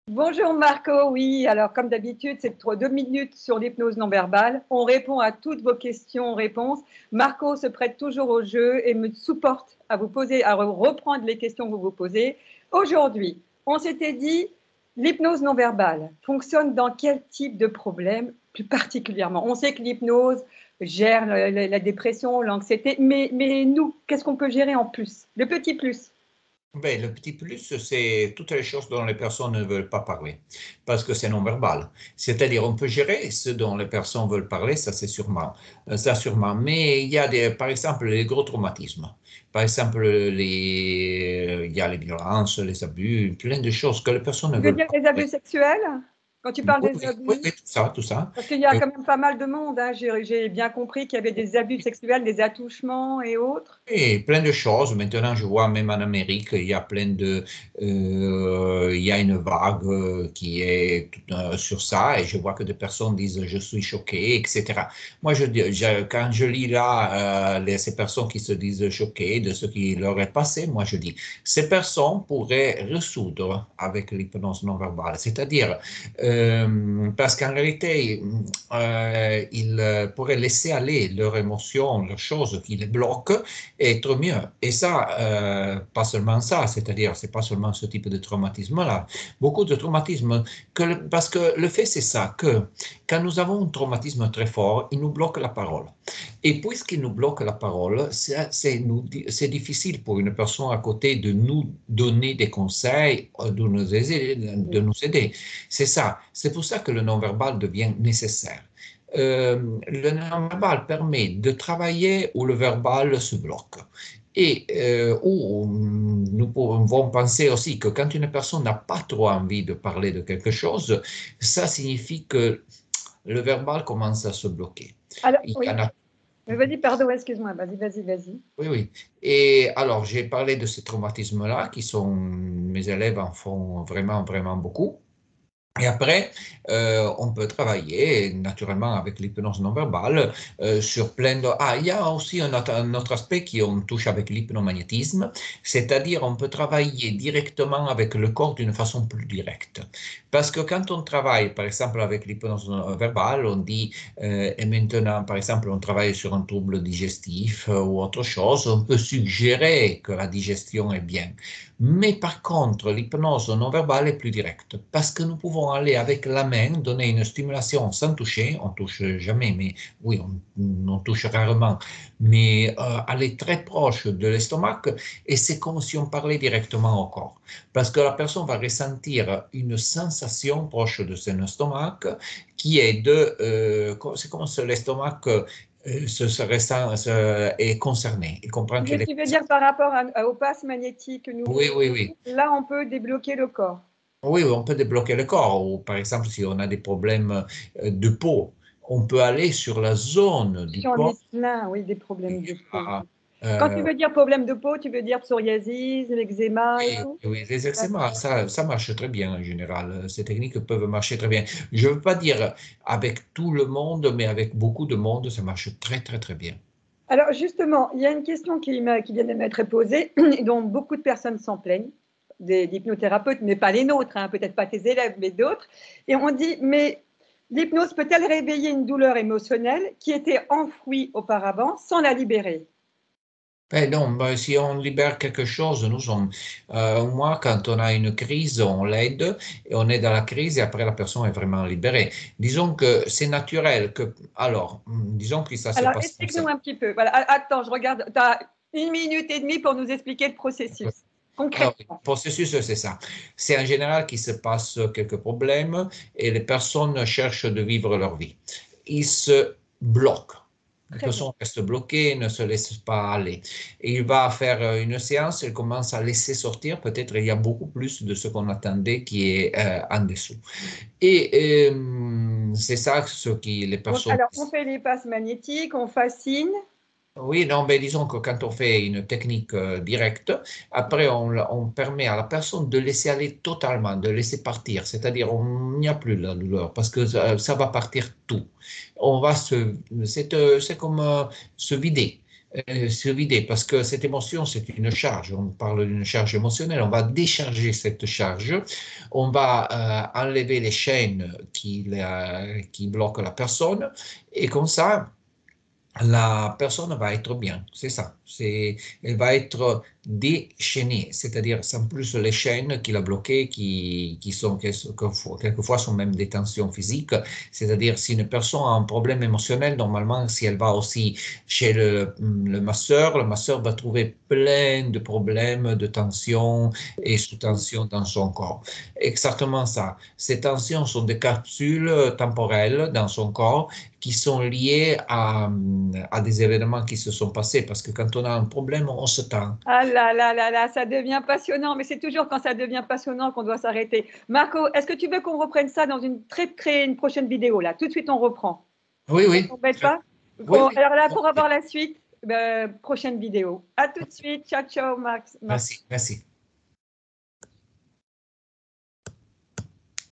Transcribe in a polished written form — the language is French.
Bonjour Marco, oui, alors comme d'habitude, c'est 2 minutes sur l'hypnose non verbale. On répond à toutes vos questions-réponses. Marco se prête toujours au jeu et me supporte à vous poser, à reprendre les questions que vous vous posez. Aujourd'hui, on s'était dit, l'hypnose non verbale fonctionne dans quel type de problème plus particulièrement? On sait que l'hypnose gère la dépression, l'anxiété, mais nous, qu'est-ce qu'on peut gérer en plus? Le petit plus. Ben, le petit plus, c'est toutes les choses dont les personnes ne veulent pas parler, parce que c'est non-verbal. C'est-à-dire, on peut gérer ce dont les personnes veulent parler, ça c'est sûrement, ça sûrement. Mais il y a par exemple, les gros traumatismes. Par exemple, il y a les violences, les abus, plein de choses que les personnes ne Tu veux veulent dire pas les parler. abus sexuels? Quand tu Oui, parles des oui, oui, abus? oui, tout ça, tout ça. Parce qu'il y a Euh, quand même pas mal de monde, hein. J'ai bien compris qu'il y avait des abus sexuels, des attouchements et autres. Et plein de choses. Maintenant, je vois même en Amérique, il y a il y a une vague qui est sur ça, et je vois que des personnes disent je suis choqué, etc. Moi, quand je lis là ces personnes qui se disent choquées de ce qui leur est passé, moi je dis ces personnes pourraient résoudre avec l'hypnose non verbale, c'est-à-dire parce qu'en réalité, ils pourraient laisser aller leurs émotions, leurs choses qui les bloquent être mieux. Et ça, pas seulement ça, c'est-à-dire, c'est pas seulement ce type de traumatisme-là. Beaucoup de traumatismes, parce que le fait, c'est ça, que quand nous avons un traumatisme très fort, il nous bloque la parole. Et puisqu'il nous bloque la parole, c'est difficile pour une personne à côté de nous donner des conseils, de nous aider. C'est ça. C'est pour ça que le non-verbal devient nécessaire. Le non-verbal permet de travailler où le verbal se bloque. Et où nous pouvons penser aussi que quand une personne n'a pas trop envie de parler de quelque chose, ça signifie que le verbal commence à se bloquer. Alors, Il y oui. en a. Vas-y, pardon, excuse-moi. Vas-y. Oui, oui. Et alors, j'ai parlé de ces traumatismes-là, qui sont, mes élèves en font vraiment, vraiment beaucoup. Et après, on peut travailler naturellement avec l'hypnose non verbale sur plein de... Ah, il y a aussi un autre aspect qui on touche avec l'hypnomagnétisme, c'est-à-dire on peut travailler directement avec le corps d'une façon plus directe. Parce que quand on travaille, par exemple, avec l'hypnose non verbale, on dit, et maintenant, par exemple, on travaille sur un trouble digestif ou autre chose, on peut suggérer que la digestion est bien. Mais par contre, l'hypnose non verbale est plus directe parce que nous pouvons aller avec la main, donner une stimulation sans toucher, on touche jamais, mais oui, on touche rarement, mais aller très proche de l'estomac et c'est comme si on parlait directement au corps. Parce que la personne va ressentir une sensation proche de son estomac qui est c'est comme si l'estomac est concerné. Il comprend Mais qu'il est tu veux concerné. dire par rapport au passe magnétique que nous Oui, oui, faisons, oui. là, on peut débloquer le corps. Oui, on peut débloquer le corps. Ou par exemple, si on a des problèmes de peau, on peut aller sur la zone du Si on corps est plein, oui, des problèmes qui de peau. a, Quand tu euh, veux dire problème de peau, tu veux dire psoriasis, l'eczéma et oui, tout? oui, les eczémas, ça marche très bien en général. Ces techniques peuvent marcher très bien. Je ne veux pas dire avec tout le monde, mais avec beaucoup de monde, ça marche très, très, très bien. Alors justement, il y a une question qui vient de m'être posée, et dont beaucoup de personnes s'en plaignent, des hypnothérapeutes, mais pas les nôtres, hein, peut-être pas tes élèves, mais d'autres. Et on dit, mais l'hypnose peut-elle réveiller une douleur émotionnelle qui était enfouie auparavant sans la libérer? Ben non, ben, si on libère quelque chose, moi, quand on a une crise, on l'aide et on est dans la crise et après la personne est vraiment libérée. Disons que c'est naturel alors, disons que ça se Alors passe comme ça. explique-nous un petit peu. Voilà, attends, je regarde, tu as 1 minute et demie pour nous expliquer le processus, Alors, le concrètement. processus, c'est ça. C'est en général qu'il se passe quelques problèmes et les personnes cherchent de vivre leur vie. Ils se bloquent. Les Très bien. personnes restent bloquées, ne se laissent pas aller. Et il va faire une séance, il commence à laisser sortir, peut-être il y a beaucoup plus de ce qu'on attendait qui est en dessous. Et c'est ça ce qui les personnes... Alors, on fait les passes magnétiques, on fascine. Oui, non, mais disons que quand on fait une technique directe, après on permet à la personne de laisser aller totalement, de laisser partir, c'est-à-dire il n'y a plus la douleur parce que ça va partir tout. On va c'est comme se vider. se vider, parce que cette émotion, c'est une charge. On parle d'une charge émotionnelle. On va décharger cette charge. On va enlever les chaînes qui bloquent la personne. Et comme ça, la personne va être bien, c'est ça. Elle va être déchaînée, c'est-à-dire sans plus les chaînes qui la bloquaient, qui sont quelquefois sont même des tensions physiques. C'est-à-dire si une personne a un problème émotionnel, normalement, si elle va aussi chez le masseur va trouver plein de problèmes de tension et sous-tension dans son corps. Exactement ça. Ces tensions sont des capsules temporelles dans son corps qui sont liés à des événements qui se sont passés. Parce que quand on a un problème, on se tend. Ah là là là là, ça devient passionnant, mais c'est toujours quand ça devient passionnant qu'on doit s'arrêter. Marco, est-ce que tu veux qu'on reprenne ça dans créer une prochaine vidéo là? Tout de suite, on reprend. Oui, Ça oui. t'embête pas? Oui, oui. Alors là, pour avoir la suite, prochaine vidéo. À tout de suite. Ciao, ciao, Max. Merci, merci.